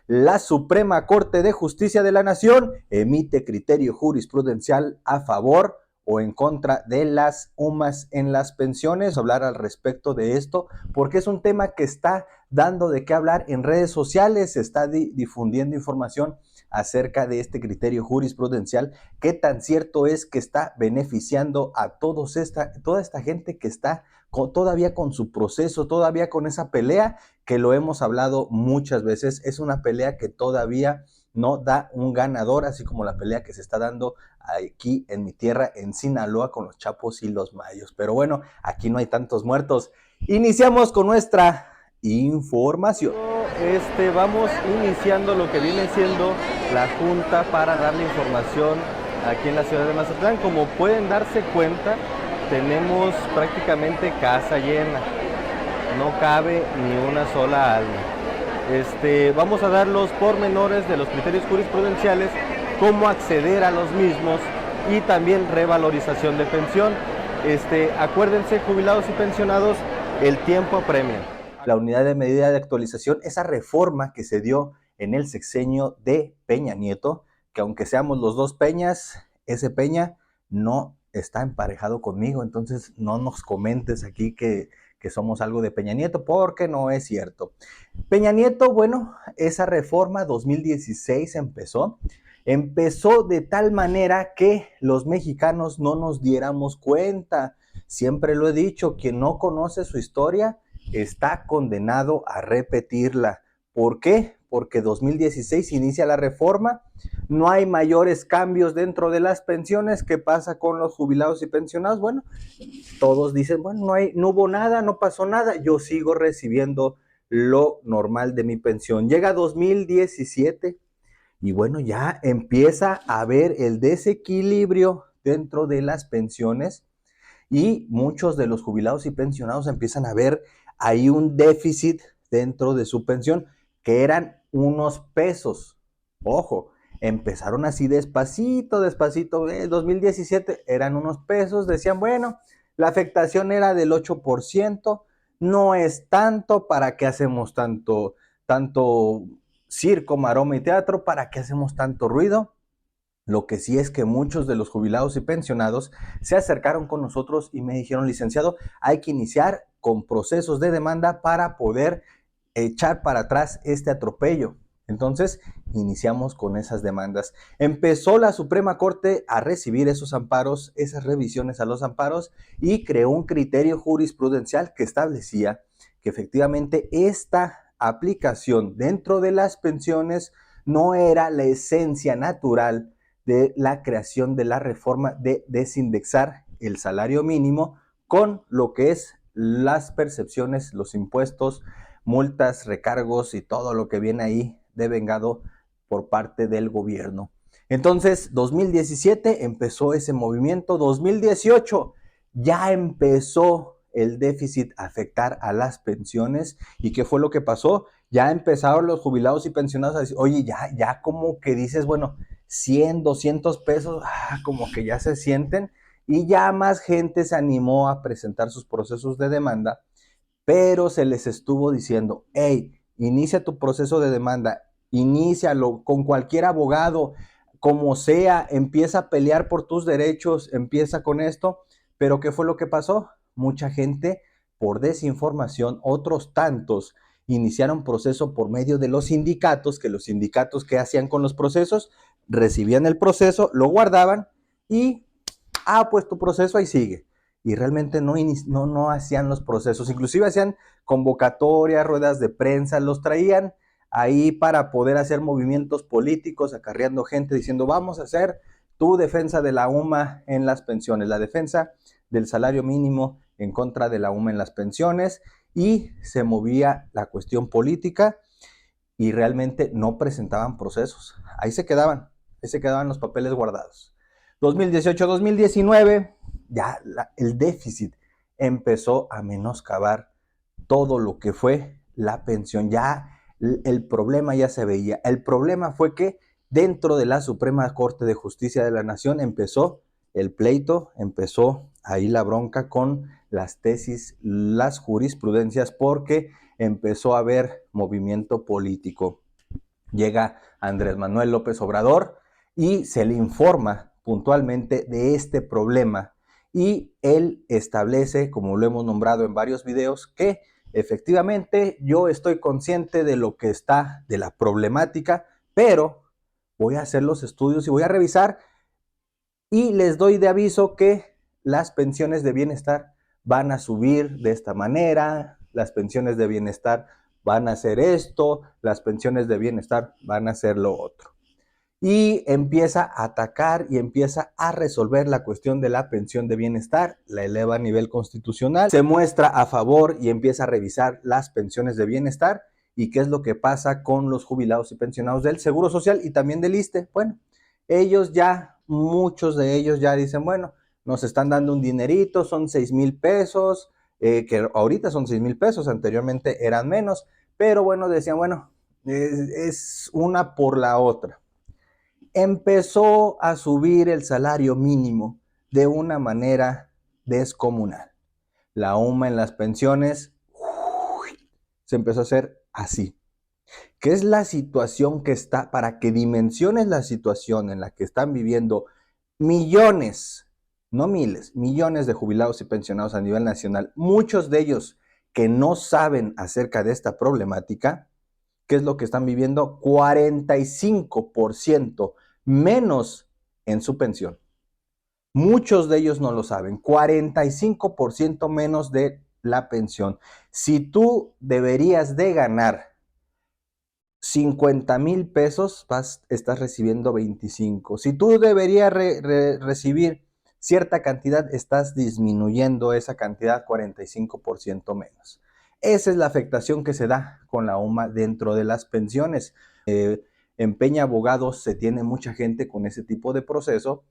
La Suprema Corte de Justicia de la Nación emite criterio jurisprudencial a favor o en contra de las UMAS en las pensiones. Hablar al respecto de esto porque es un tema que está dando de qué hablar en redes sociales, se está difundiendo información acerca de este criterio jurisprudencial, qué tan cierto es que está beneficiando a toda esta gente que está todavía con su proceso, todavía con esa pelea que lo hemos hablado muchas veces. Es una pelea que todavía no da un ganador, así como la pelea que se está dando aquí en mi tierra, en Sinaloa, con los Chapos y los Mayos. Pero bueno, aquí no hay tantos muertos. Iniciamos con nuestra información. Vamos iniciando lo que viene siendo la junta para darle información aquí en la ciudad de Mazatlán. Como pueden darse cuenta, tenemos prácticamente casa llena, no cabe ni una sola alma. Vamos a dar los pormenores de los criterios jurisprudenciales, cómo acceder a los mismos y también revalorización de pensión. Acuérdense, jubilados y pensionados, el tiempo apremia. La unidad de medida de actualización, esa reforma que se dio en el sexenio de Peña Nieto, que aunque seamos los dos Peñas, ese Peña no está emparejado conmigo, entonces no nos comentes aquí que somos algo de Peña Nieto, porque no es cierto. Peña Nieto, bueno, esa reforma 2016 empezó de tal manera que los mexicanos no nos diéramos cuenta. Siempre lo he dicho, quien no conoce su historia está condenado a repetirla. ¿Por qué? Porque 2016 inicia la reforma, no hay mayores cambios dentro de las pensiones. ¿Qué pasa con los jubilados y pensionados? Bueno, todos dicen, bueno, no hubo nada, no pasó nada, yo sigo recibiendo lo normal de mi pensión. Llega 2017 y bueno, ya empieza a haber el desequilibrio dentro de las pensiones y muchos de los jubilados y pensionados empiezan a ver ahí un déficit dentro de su pensión, que eran unos pesos. Ojo, empezaron así despacito, 2017 eran unos pesos, decían, bueno, la afectación era del 8%, no es tanto, ¿para qué hacemos tanto circo, maroma y teatro? ¿Para qué hacemos tanto ruido? Lo que sí es que muchos de los jubilados y pensionados se acercaron con nosotros y me dijeron, licenciado, hay que iniciar con procesos de demanda para poder echar para atrás este atropello. Entonces, iniciamos con esas demandas. Empezó la Suprema Corte a recibir esos amparos, esas revisiones a los amparos, y creó un criterio jurisprudencial que establecía que efectivamente esta aplicación dentro de las pensiones no era la esencia natural de la creación de la reforma de desindexar el salario mínimo con lo que es las percepciones, los impuestos, multas, recargos y todo lo que viene ahí devengado por parte del gobierno. Entonces, 2017 empezó ese movimiento, 2018 ya empezó el déficit a afectar a las pensiones. ¿Y qué fue lo que pasó? Ya empezaron los jubilados y pensionados a decir, oye, ya como que dices, bueno, 100, 200 pesos, como que ya se sienten, y ya más gente se animó a presentar sus procesos de demanda, pero se les estuvo diciendo, hey, inicia tu proceso de demanda, inícialo con cualquier abogado, como sea, empieza a pelear por tus derechos, empieza con esto. Pero ¿qué fue lo que pasó? Mucha gente, por desinformación, otros tantos iniciaron proceso por medio de los sindicatos, que los sindicatos, ¿qué hacían con los procesos? Recibían el proceso, lo guardaban y, pues tu proceso ahí sigue. Y realmente no hacían los procesos, inclusive hacían convocatorias, ruedas de prensa, los traían ahí para poder hacer movimientos políticos, acarreando gente, diciendo, vamos a hacer tu defensa de la UMA en las pensiones, la defensa del salario mínimo en contra de la UMA en las pensiones, y se movía la cuestión política y realmente no presentaban procesos. Ahí se quedaban los papeles guardados. 2018-2019, ya el déficit empezó a menoscabar todo lo que fue la pensión. Ya el problema ya se veía. El problema fue que dentro de la Suprema Corte de Justicia de la Nación empezó el pleito, empezó ahí la bronca con las tesis, las jurisprudencias, porque empezó a haber movimiento político. Llega Andrés Manuel López Obrador y se le informa puntualmente de este problema y él establece, como lo hemos nombrado en varios videos, que efectivamente yo estoy consciente de lo que está, de la problemática, pero voy a hacer los estudios y voy a revisar y les doy de aviso que las pensiones de bienestar van a subir de esta manera, las pensiones de bienestar van a hacer esto, las pensiones de bienestar van a hacer lo otro. Y empieza a atacar y empieza a resolver la cuestión de la pensión de bienestar, la eleva a nivel constitucional, se muestra a favor y empieza a revisar las pensiones de bienestar y qué es lo que pasa con los jubilados y pensionados del Seguro Social y también del ISSSTE. Bueno, ellos ya, muchos de ellos ya dicen, bueno, nos están dando un dinerito, son 6,000 pesos, que ahorita son 6,000 pesos, anteriormente eran menos, pero bueno, decían, bueno, es una por la otra. Empezó a subir el salario mínimo de una manera descomunal. La UMA en las pensiones se empezó a hacer así. ¿Qué es la situación que está, para que dimensiones la situación en la que están viviendo millones, no miles, millones de jubilados y pensionados a nivel nacional, muchos de ellos que no saben acerca de esta problemática? ¿Qué es lo que están viviendo? 45% menos en su pensión. Muchos de ellos no lo saben. 45% menos de la pensión. Si tú deberías de ganar 50,000 pesos, estás recibiendo 25. Si tú deberías recibir cierta cantidad, estás disminuyendo esa cantidad 45% menos. Esa es la afectación que se da con la UMA dentro de las pensiones. En Peña Abogados se tiene mucha gente con ese tipo de proceso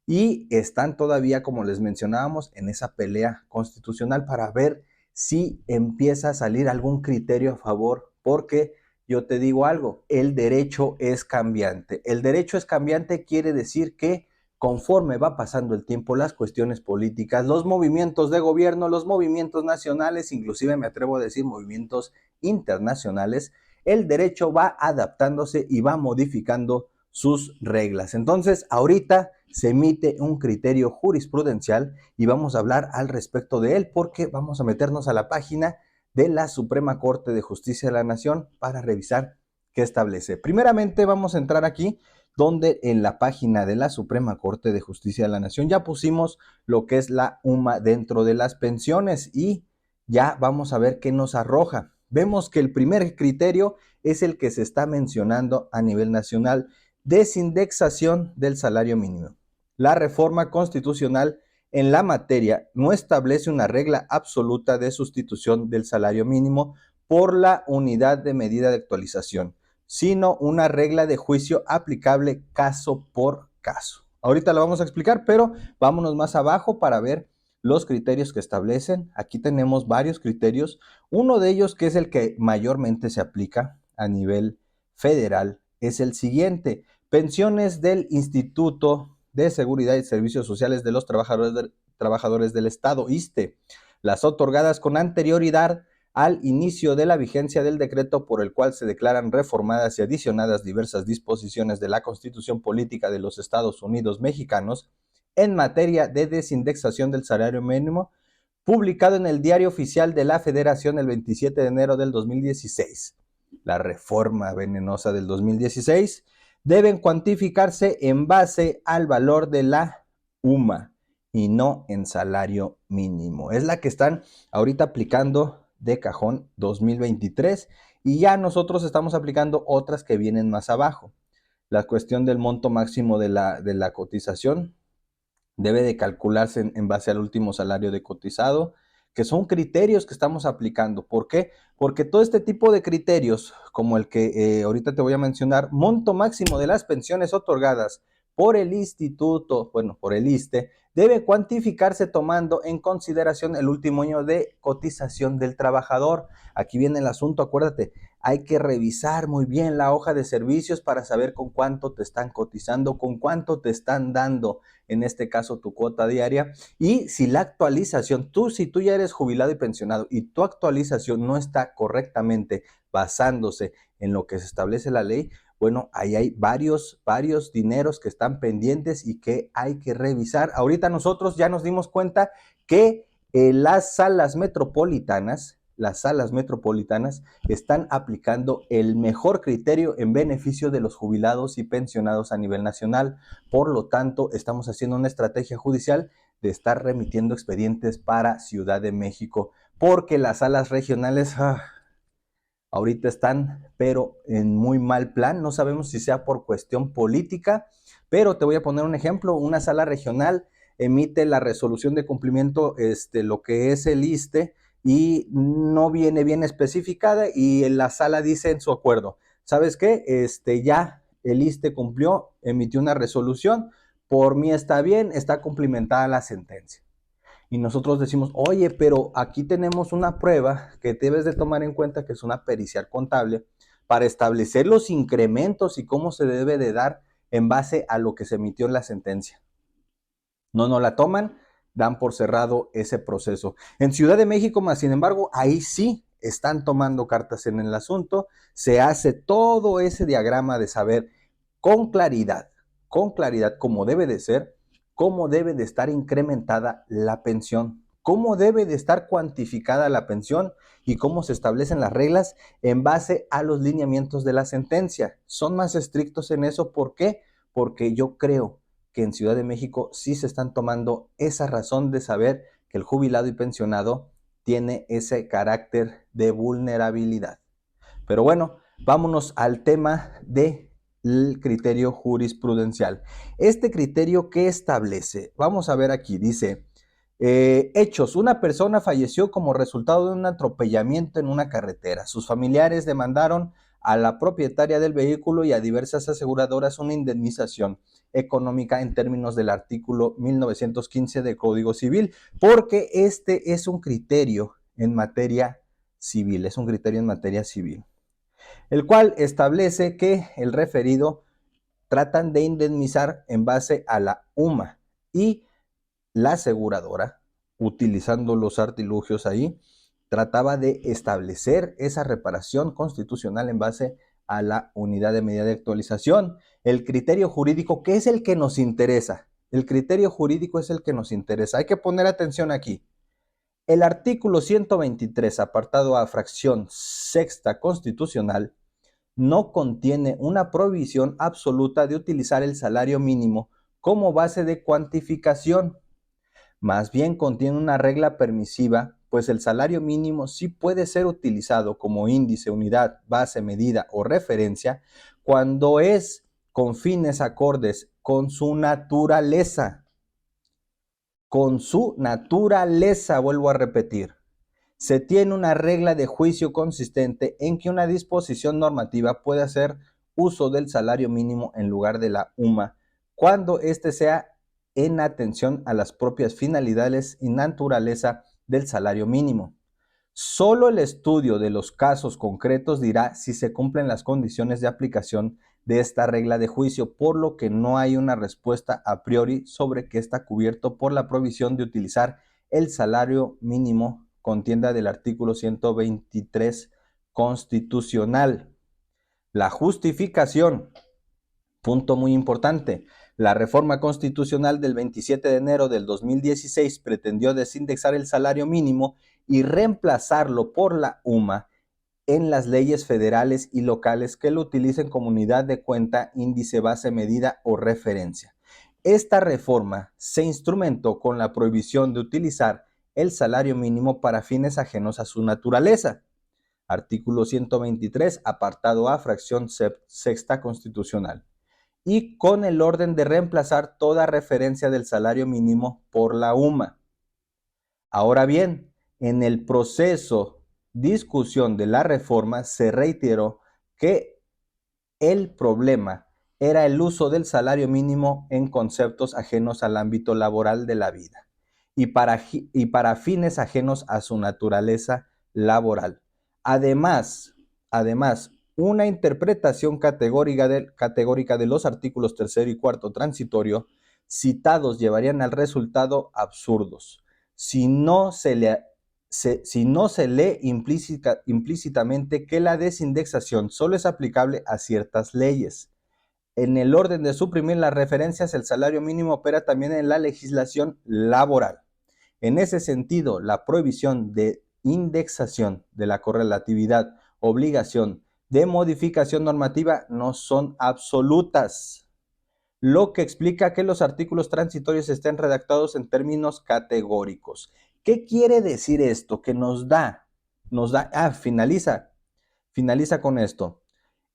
y están todavía, como les mencionábamos, en esa pelea constitucional para ver si empieza a salir algún criterio a favor, porque yo te digo algo, el derecho es cambiante. El derecho es cambiante quiere decir que conforme va pasando el tiempo, las cuestiones políticas, los movimientos de gobierno, los movimientos nacionales, inclusive me atrevo a decir movimientos internacionales, el derecho va adaptándose y va modificando sus reglas. Entonces, ahorita se emite un criterio jurisprudencial y vamos a hablar al respecto de él porque vamos a meternos a la página de la Suprema Corte de Justicia de la Nación para revisar qué establece. Primeramente vamos a entrar aquí donde en la página de la Suprema Corte de Justicia de la Nación ya pusimos lo que es la UMA dentro de las pensiones y ya vamos a ver qué nos arroja. Vemos que el primer criterio es el que se está mencionando a nivel nacional: desindexación del salario mínimo. La reforma constitucional en la materia no establece una regla absoluta de sustitución del salario mínimo por la unidad de medida de actualización, sino una regla de juicio aplicable caso por caso. Ahorita lo vamos a explicar, pero vámonos más abajo para ver los criterios que establecen. Aquí tenemos varios criterios. Uno de ellos, que es el que mayormente se aplica a nivel federal, es el siguiente: pensiones del Instituto de Seguridad y Servicios Sociales de los Trabajadores del Estado, ISSSTE, las otorgadas con anterioridad al inicio de la vigencia del decreto por el cual se declaran reformadas y adicionadas diversas disposiciones de la Constitución Política de los Estados Unidos Mexicanos en materia de desindexación del salario mínimo, publicado en el Diario Oficial de la Federación el 27 de enero del 2016. La reforma venenosa del 2016 deben cuantificarse en base al valor de la UMA y no en salario mínimo. Es la que están ahorita aplicando de cajón 2023 y ya nosotros estamos aplicando otras que vienen más abajo. La cuestión del monto máximo de la cotización debe de calcularse en base al último salario de cotizado, que son criterios que estamos aplicando. ¿Por qué? Porque todo este tipo de criterios, como el que ahorita te voy a mencionar, monto máximo de las pensiones otorgadas por el instituto, bueno, por el ISSSTE, debe cuantificarse tomando en consideración el último año de cotización del trabajador. Aquí viene el asunto, acuérdate, hay que revisar muy bien la hoja de servicios para saber con cuánto te están cotizando, con cuánto te están dando, en este caso, tu cuota diaria. Y si la actualización, si tú ya eres jubilado y pensionado y tu actualización no está correctamente basándose en lo que se establece la ley, Bueno, ahí hay varios dineros que están pendientes y que hay que revisar. Ahorita nosotros ya nos dimos cuenta que las salas metropolitanas están aplicando el mejor criterio en beneficio de los jubilados y pensionados a nivel nacional. Por lo tanto, estamos haciendo una estrategia judicial de estar remitiendo expedientes para Ciudad de México, porque las salas regionales ahorita están, pero en muy mal plan. No sabemos si sea por cuestión política, pero te voy a poner un ejemplo. Una sala regional emite la resolución de cumplimiento, lo que es el ISSSTE, y no viene bien especificada, y la sala dice en su acuerdo, ¿sabes qué? Ya el ISSSTE cumplió, emitió una resolución, por mí está bien, está cumplimentada la sentencia. Y nosotros decimos, oye, pero aquí tenemos una prueba que debes de tomar en cuenta, que es una pericial contable, para establecer los incrementos y cómo se debe de dar en base a lo que se emitió en la sentencia. No la toman, dan por cerrado ese proceso. En Ciudad de México, más sin embargo, ahí sí están tomando cartas en el asunto, se hace todo ese diagrama de saber con claridad, cómo debe de ser, cómo debe de estar incrementada la pensión, cómo debe de estar cuantificada la pensión y cómo se establecen las reglas en base a los lineamientos de la sentencia. Son más estrictos en eso, ¿por qué? Porque yo creo que en Ciudad de México sí se están tomando esa razón de saber que el jubilado y pensionado tiene ese carácter de vulnerabilidad. Pero bueno, vámonos al tema del criterio jurisprudencial. Este criterio, ¿qué establece? Vamos a ver aquí, dice, hechos, una persona falleció como resultado de un atropellamiento en una carretera. Sus familiares demandaron a la propietaria del vehículo y a diversas aseguradoras una indemnización económica en términos del artículo 1915 del Código Civil, porque este es un criterio en materia civil, el cual establece que el referido tratan de indemnizar en base a la UMA, y la aseguradora, utilizando los artilugios ahí, trataba de establecer esa reparación constitucional en base a la unidad de medida de actualización. El criterio jurídico, ¿qué es el que nos interesa? El criterio jurídico es el que nos interesa. Hay que poner atención aquí. El artículo 123, apartado A, fracción sexta constitucional, no contiene una prohibición absoluta de utilizar el salario mínimo como base de cuantificación. Más bien contiene una regla permisiva, pues el salario mínimo sí puede ser utilizado como índice, unidad, base, medida o referencia cuando es con fines acordes con su naturaleza. Con su naturaleza, vuelvo a repetir. Se tiene una regla de juicio consistente en que una disposición normativa puede hacer uso del salario mínimo en lugar de la UMA cuando éste sea en atención a las propias finalidades y naturaleza del salario mínimo. Solo el estudio de los casos concretos dirá si se cumplen las condiciones de aplicación de esta regla de juicio, por lo que no hay una respuesta a priori sobre qué está cubierto por la provisión de utilizar el salario mínimo, contienda del artículo 123 constitucional. La justificación, punto muy importante. La reforma constitucional del 27 de enero del 2016 pretendió desindexar el salario mínimo y reemplazarlo por la UMA en las leyes federales y locales que lo utilicen como unidad de cuenta, índice, base, medida o referencia. Esta reforma se instrumentó con la prohibición de utilizar el salario mínimo para fines ajenos a su naturaleza. Artículo 123, apartado A, fracción sexta constitucional. Y con el orden de reemplazar toda referencia del salario mínimo por la UMA. Ahora bien, en el proceso discusión de la reforma se reiteró que el problema era el uso del salario mínimo en conceptos ajenos al ámbito laboral de la vida y para fines ajenos a su naturaleza laboral. Además, una interpretación categórica de los artículos 3 y 4 transitorio citados llevarían al resultado absurdos si no se le si no se lee implícitamente que la desindexación solo es aplicable a ciertas leyes. En el orden de suprimir las referencias, el salario mínimo opera también en la legislación laboral. En ese sentido, la prohibición de indexación de la correlatividad, obligación de modificación normativa no son absolutas, lo que explica que los artículos transitorios estén redactados en términos categóricos. ¿Qué quiere decir esto? Que finaliza con esto.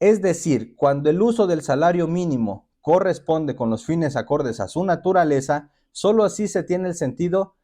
Es decir, cuando el uso del salario mínimo corresponde con los fines acordes a su naturaleza, solo así se tiene el sentido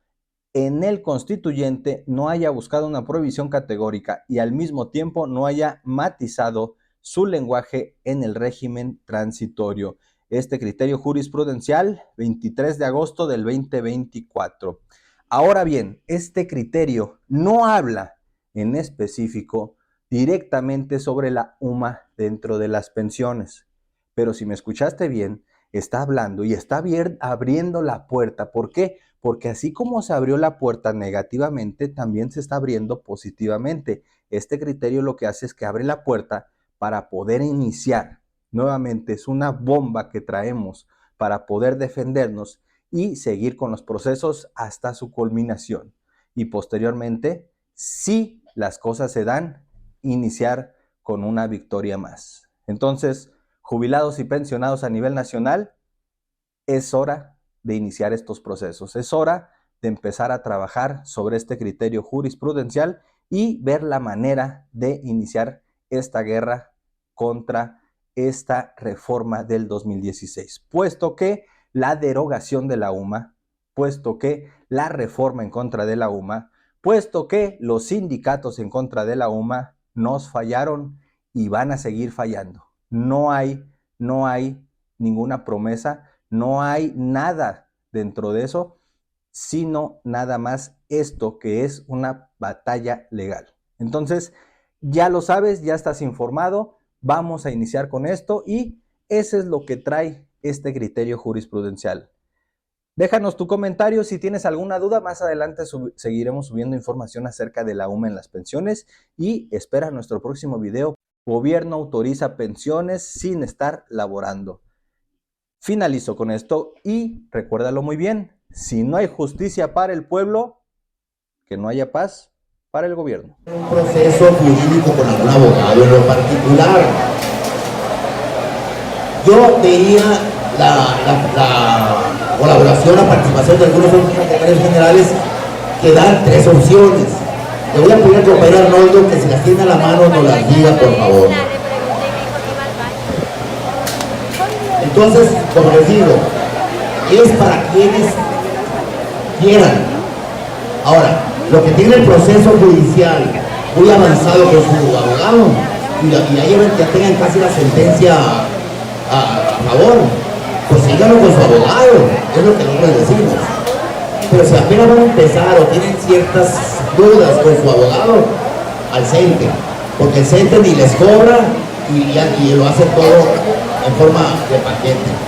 en el constituyente no haya buscado una prohibición categórica y al mismo tiempo no haya matizado su lenguaje en el régimen transitorio. Este criterio jurisprudencial, 23 de agosto del 2024. Ahora bien, este criterio no habla en específico directamente sobre la UMA dentro de las pensiones. Pero si me escuchaste bien, está hablando y está abriendo la puerta. ¿Por qué? Porque así como se abrió la puerta negativamente, también se está abriendo positivamente. Este criterio lo que hace es que abre la puerta para poder iniciar. Nuevamente, es una bomba que traemos para poder defendernos y seguir con los procesos hasta su culminación. Y posteriormente, si las cosas se dan, iniciar con una victoria más. Entonces, jubilados y pensionados a nivel nacional, es hora de iniciar estos procesos. Es hora de empezar a trabajar sobre este criterio jurisprudencial y ver la manera de iniciar esta guerra contra esta reforma del 2016, puesto que la derogación de la UMA, puesto que la reforma en contra de la UMA, puesto que los sindicatos en contra de la UMA nos fallaron y van a seguir fallando. No hay ninguna promesa, no hay nada dentro de eso, sino nada más esto que es una batalla legal. Entonces, ya lo sabes, ya estás informado, vamos a iniciar con esto y eso es lo que trae este criterio jurisprudencial. Déjanos tu comentario si tienes alguna duda. Más adelante seguiremos subiendo información acerca de la UMA en las pensiones y espera nuestro próximo video. Gobierno autoriza pensiones sin estar laborando. Finalizo con esto y recuérdalo muy bien. Si no hay justicia para el pueblo, que no haya paz para el gobierno. Un proceso jurídico con algún abogado en lo particular. Yo veía la colaboración, la participación de algunos secretarios generales que dan 3 opciones. Le voy a pedir al compañero Arnoldo que si las tiene a la mano nos las diga, por favor. Entonces, como les digo, es para quienes quieran. Ahora, lo que tiene el proceso judicial muy avanzado con su abogado, y ya tengan casi la sentencia a favor, pues síganlo con su abogado, es lo que nosotros decimos. Pero si apenas van a empezar o tienen ciertas dudas con su abogado, al CENTE, porque el CENTE ni les cobra y lo hace todo en forma de paquete.